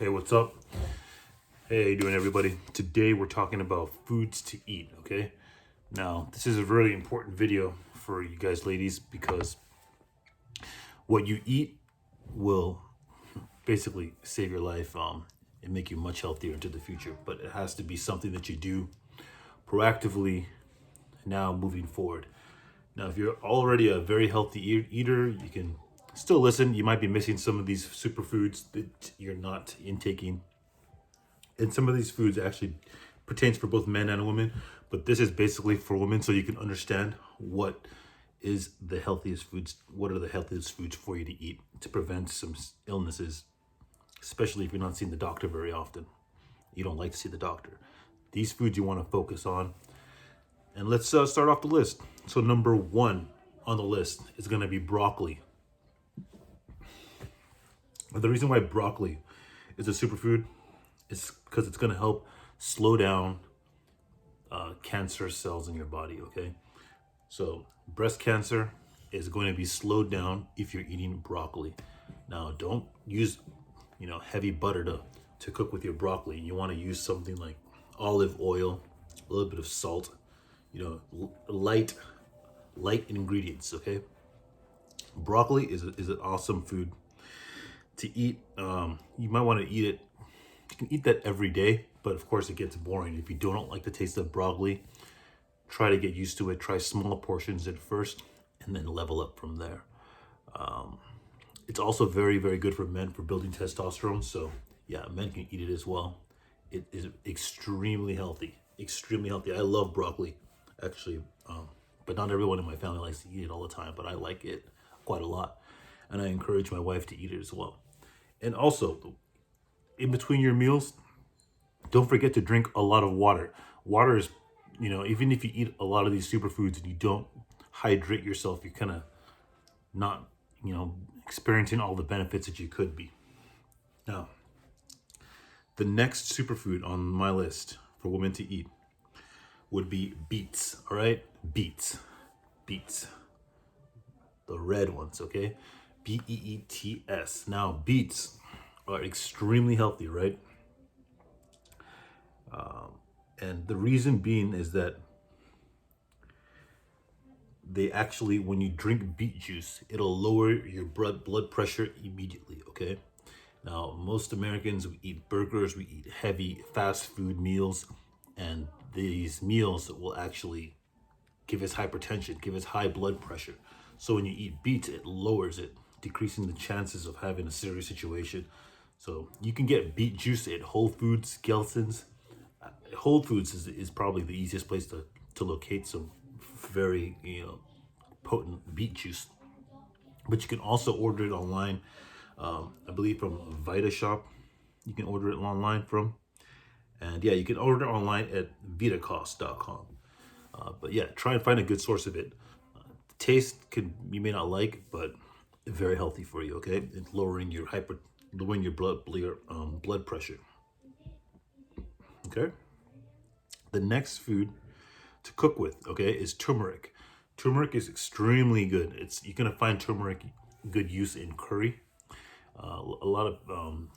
Hey, what's up? Hey, how you doing, everybody? Today we're talking about foods to eat, okay? Now, this is a really important video for you guys ladies because what you eat will basically save your life and make you much healthier into the future. But it has to be something that you do proactively now moving forward. Now, if you're already a very healthy eater, you can still listen. You might be missing some of these superfoods that you're not intaking. And some of these foods actually pertains for both men and women, but this is basically for women so you can understand what is the healthiest foods, what are the healthiest foods for you to eat to prevent some illnesses, especially if you're not seeing the doctor very often. You don't like to see the doctor. These foods you want to focus on. And let's start off the list. So number one on the list is going to be broccoli. The reason why broccoli is a superfood is because it's going to help slow down cancer cells in your body, okay? So breast cancer is going to be slowed down if you're eating broccoli. Now, don't use, heavy butter to cook with your broccoli. You want to use something like olive oil, a little bit of salt, light ingredients, okay? Broccoli is an awesome food to eat. You might want to eat it. You can eat that every day, but of course it gets boring. If you don't like the taste of broccoli, try to get used to it. Try small portions at first and then level up from there. It's also very, very good for men for building testosterone. So yeah, men can eat it as well. It is extremely healthy, extremely healthy. I love broccoli actually, but not everyone in my family likes to eat it all the time, but I like it quite a lot. And I encourage my wife to eat it as well. And also, in between your meals, don't forget to drink a lot of water. Water is, even if you eat a lot of these superfoods and you don't hydrate yourself, you're kind of not, experiencing all the benefits that you could be. Now, the next superfood on my list for women to eat would be beets, all right? Beets. The red ones, okay? Beets. Now, beets are extremely healthy, right? And the reason being is that they actually, when you drink beet juice, it'll lower your blood pressure immediately, okay? Now, most Americans, we eat burgers, we eat heavy fast food meals, and these meals will actually give us hypertension, give us high blood pressure. So when you eat beets, it lowers it, decreasing the chances of having a serious situation. So you can get beet juice at Whole Foods, Gelson's. Whole Foods is probably the easiest place to locate some very, potent beet juice. But you can also order it online. I believe from Vita Shop, you can order it online from. And yeah, you can order it online at vitacost.com. But yeah, try and find a good source of it. The taste you may not like, but very healthy for you. Okay, it's lowering your blood pressure. Okay. The next food to cook with, okay, is turmeric. Turmeric is extremely good. You're gonna find turmeric good use in curry. A lot of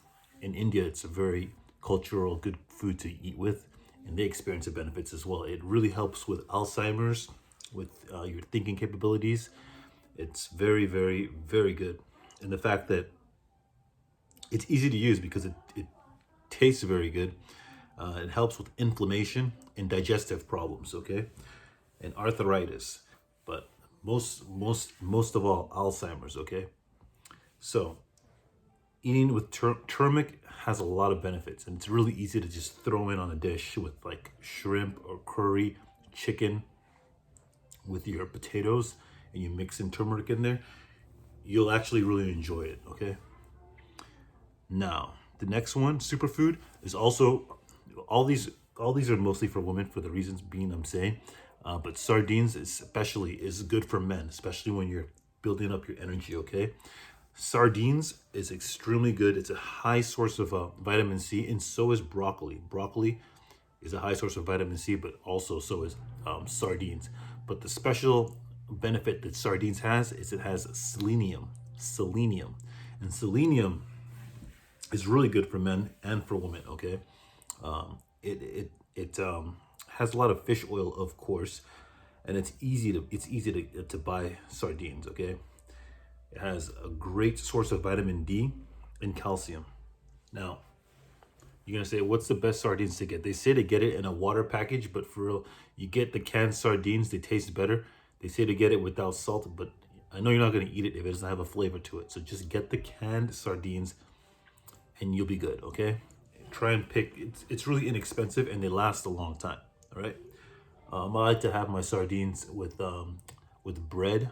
in India, it's a very cultural good food to eat with, and they experience the benefits as well. It really helps with Alzheimer's, with your thinking capabilities. It's very, very, very good. And the fact that it's easy to use because it tastes very good. It helps with inflammation and digestive problems, okay, and arthritis, but most of all, Alzheimer's, okay. So eating with turmeric has a lot of benefits, and it's really easy to just throw in on a dish with like shrimp or curry, chicken, with your potatoes, and you mix in turmeric in there. You'll actually really enjoy it, okay. Now, the next one, superfood, is also all these are mostly for women for the reasons being I'm saying, but sardines especially is good for men, especially when you're building up your energy, okay. Sardines is extremely good. It's a high source of vitamin C, and so is broccoli. Broccoli is a high source of vitamin C, but also so is sardines. But the special benefit that sardines has is it has selenium. And selenium It's really good for men and for women. Okay, it has a lot of fish oil, of course, and it's easy to buy sardines. Okay, it has a great source of vitamin D and calcium. Now, you're gonna say, what's the best sardines to get? They say to get it in a water package, but for real, you get the canned sardines. They taste better. They say to get it without salt, but I know you're not gonna eat it if it doesn't have a flavor to it. So just get the canned sardines, and you'll be good. Okay. Try and pick. It's really inexpensive and they last a long time. All right. I like to have my sardines with bread.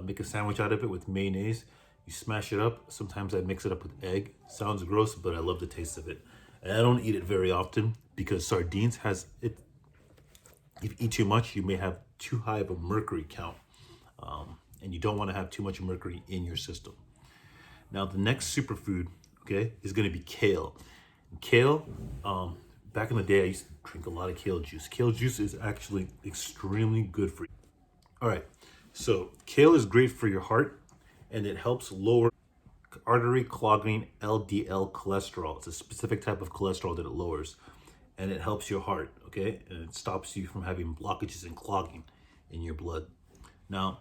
Make a sandwich out of it with mayonnaise. You smash it up. Sometimes I mix it up with egg. Sounds gross, but I love the taste of it. And I don't eat it very often because sardines has it. If you eat too much, you may have too high of a mercury count, and you don't want to have too much mercury in your system. Now, the next superfood, okay, is going to be kale. Kale, back in the day, I used to drink a lot of kale juice. Kale juice is actually extremely good for you. All right, so kale is great for your heart, and it helps lower artery clogging LDL cholesterol. It's a specific type of cholesterol that it lowers, and it helps your heart, okay? And it stops you from having blockages and clogging in your blood. Now,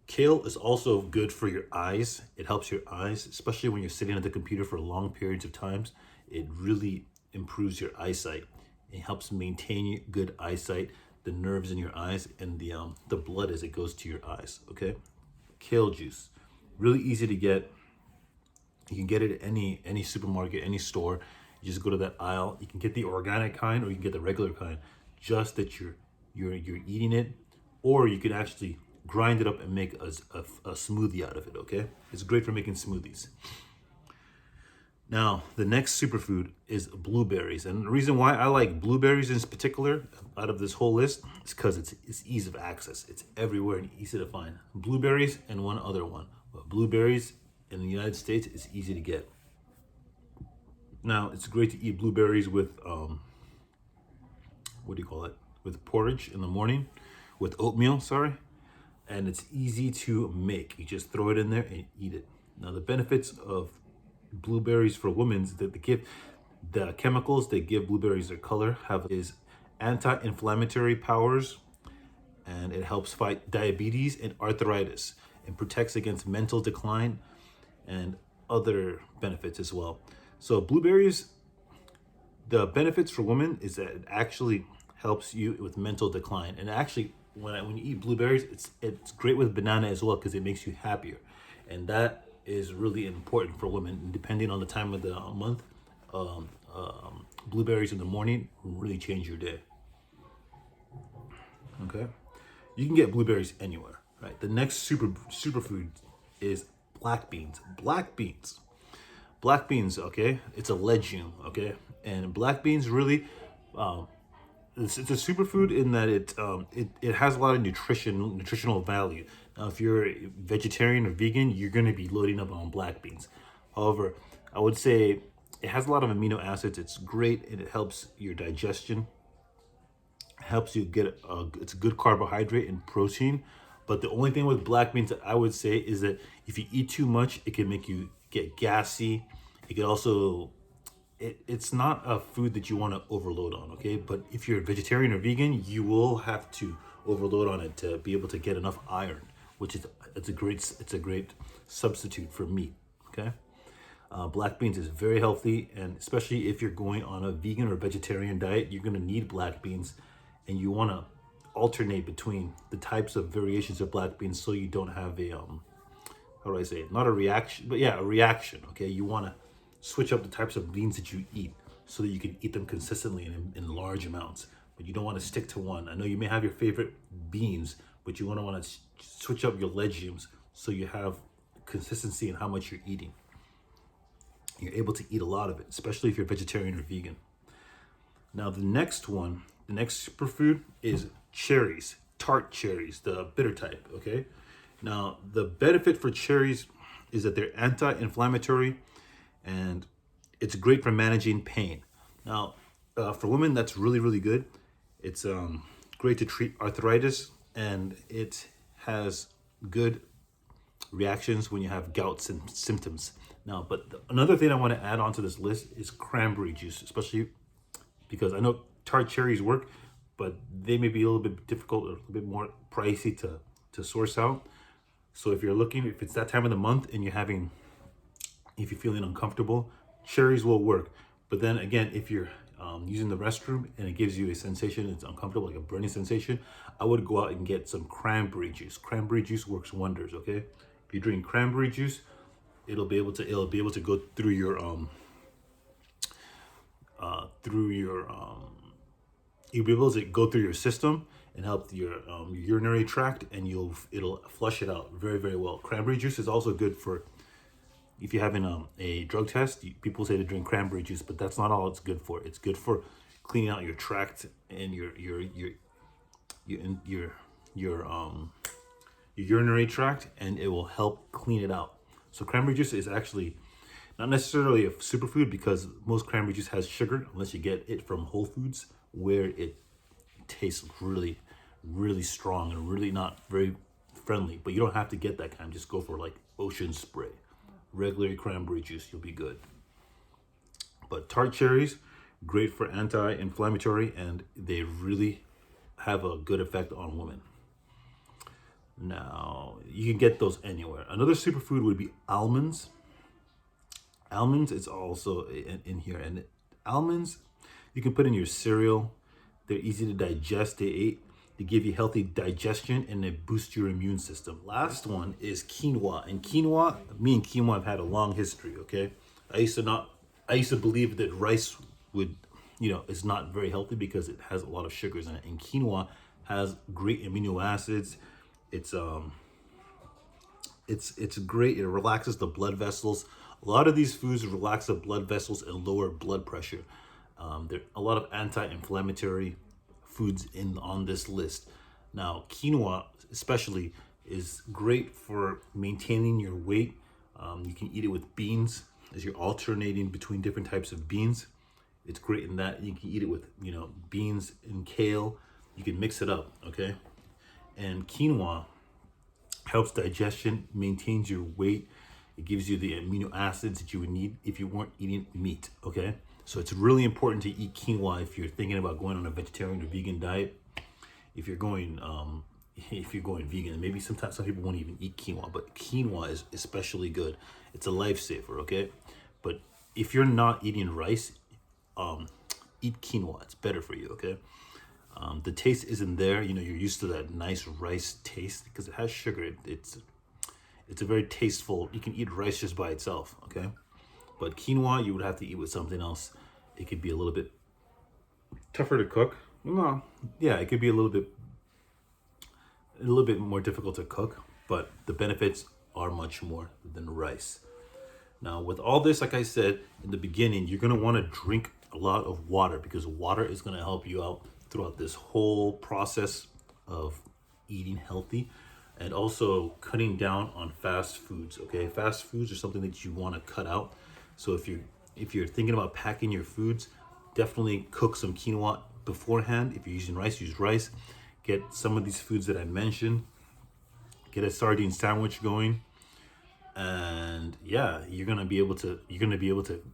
kale is also good for your eyes. It helps your eyes, especially when you're sitting at the computer for long periods of times. It really improves your eyesight. It helps maintain good eyesight, the nerves in your eyes, and the blood as it goes to your eyes. Okay, kale juice, really easy to get. You can get it at any supermarket, any store. You just go to that aisle. You can get the organic kind, or you can get the regular kind. Just that you're eating it, or you can actually grind it up and make a smoothie out of it. Okay, it's great for making smoothies. Now, the next superfood is blueberries. And the reason why I like blueberries in particular out of this whole list is because it's ease of access. It's everywhere and easy to find. Blueberries and one other one. But blueberries in the United States is easy to get. Now, it's great to eat blueberries with, what do you call it? With porridge in the morning, with oatmeal, sorry. And it's easy to make. You just throw it in there and eat it. Now, the benefits of blueberries for women that the chemicals that give blueberries their color is anti-inflammatory powers, and it helps fight diabetes and arthritis and protects against mental decline and other benefits as well. So blueberries, the benefits for women is that it actually helps you with mental decline. And actually, when you eat blueberries, it's great with banana as well because it makes you happier, and that is really important for women. Depending on the time of the month, blueberries in the morning will really change your day. Okay, you can get blueberries anywhere. Right. The next superfood is black beans. Black beans. Okay, it's a legume. Okay, and black beans really. It's a superfood in that it has a lot of nutritional value. Now, if you're a vegetarian or vegan, you're going to be loading up on black beans. However, I would say it has a lot of amino acids. It's great and it helps your digestion. Helps you get it's a good carbohydrate and protein. But the only thing with black beans that I would say is that if you eat too much, it can make you get gassy. It can also it's not a food that you want to overload on, okay? But if you're a vegetarian or vegan, you will have to overload on it to be able to get enough iron, which is it's a great substitute for meat, okay? Black beans is very healthy, and especially if you're going on a vegan or vegetarian diet, you're going to need black beans, and you want to alternate between the types of variations of black beans so you don't have a how do I say it? Not a reaction, but yeah, a reaction, okay? You want to switch up the types of beans that you eat so that you can eat them consistently and in large amounts, but you don't want to stick to one. I know you may have your favorite beans, but you want to switch up your legumes so you have consistency in how much you're eating. You're able to eat a lot of it, especially if you're vegetarian or vegan. Now, the next superfood is cherries, tart cherries, the bitter type, okay? Now, the benefit for cherries is that they're anti-inflammatory, and it's great for managing pain. Now, for women, that's really good. It's great to treat arthritis, and it has good reactions when you have gout symptoms. Now, but another thing I want to add onto this list is cranberry juice, especially because I know tart cherries work, but they may be a little bit difficult, a little bit more pricey to source out. So if you're looking, if it's that time of the month and if you're feeling uncomfortable, cherries will work. But then again, if you're using the restroom and it gives you a sensation, it's uncomfortable, like a burning sensation, I would go out and get some cranberry juice. Cranberry juice works wonders, okay? If you drink cranberry juice, it'll be able to go through your you'll be able to go through your system and help your urinary tract, and it'll flush it out very, very well. Cranberry juice is also good for if you're having a drug test. People say to drink cranberry juice, but that's not all it's good for. It's good for cleaning out your tract and your urinary tract, and it will help clean it out. So cranberry juice is actually not necessarily a superfood because most cranberry juice has sugar, unless you get it from Whole Foods, where it tastes really, really strong and really not very friendly. But you don't have to get that kind. Just go for like Ocean Spray. Regular cranberry juice, you'll be good. But tart cherries, great for anti-inflammatory, and they really have a good effect on women. Now, you can get those anywhere. Another superfood would be almonds. Almonds is also in here, and almonds you can put in your cereal. They're easy to digest. They give you healthy digestion, and they boost your immune system. Last one is quinoa. And quinoa, me and quinoa have had a long history, okay? I used to believe that rice would, is not very healthy because it has a lot of sugars in it. And quinoa has great amino acids. It's great. It relaxes the blood vessels. A lot of these foods relax the blood vessels and lower blood pressure. There are a lot of anti-inflammatory foods on this list. Now, quinoa especially is great for maintaining your weight. You can eat it with beans as you're alternating between different types of beans. It's great in that. You can eat it with, beans and kale. You can mix it up, okay? And quinoa helps digestion, maintains your weight. It gives you the amino acids that you would need if you weren't eating meat, okay? So it's really important to eat quinoa if you're thinking about going on a vegetarian or vegan diet. If you're going vegan, maybe sometimes some people won't even eat quinoa, but quinoa is especially good. It's a lifesaver, okay? But if you're not eating rice, eat quinoa. It's better for you, okay? The taste isn't there. You're used to that nice rice taste because it has sugar. It's a very tasteful. You can eat rice just by itself, okay? But quinoa, you would have to eat with something else. It could be a little bit tougher to cook. No, yeah, it could be a little bit more difficult to cook, but the benefits are much more than rice. Now, with all this, like I said in the beginning, you're gonna want to drink a lot of water because water is gonna help you out throughout this whole process of eating healthy. And also cutting down on fast foods, okay? Fast foods are something that you want to cut out. So if you're thinking about packing your foods, definitely cook some quinoa beforehand. If you're using rice, use rice. Get some of these foods that I mentioned. Get a sardine sandwich going, and yeah, you're gonna be able to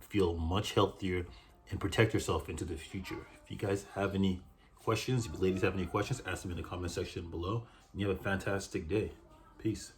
feel much healthier and protect yourself into the future. If you guys have any questions, if you ladies have any questions, ask them in the comment section below. And you have a fantastic day. Peace.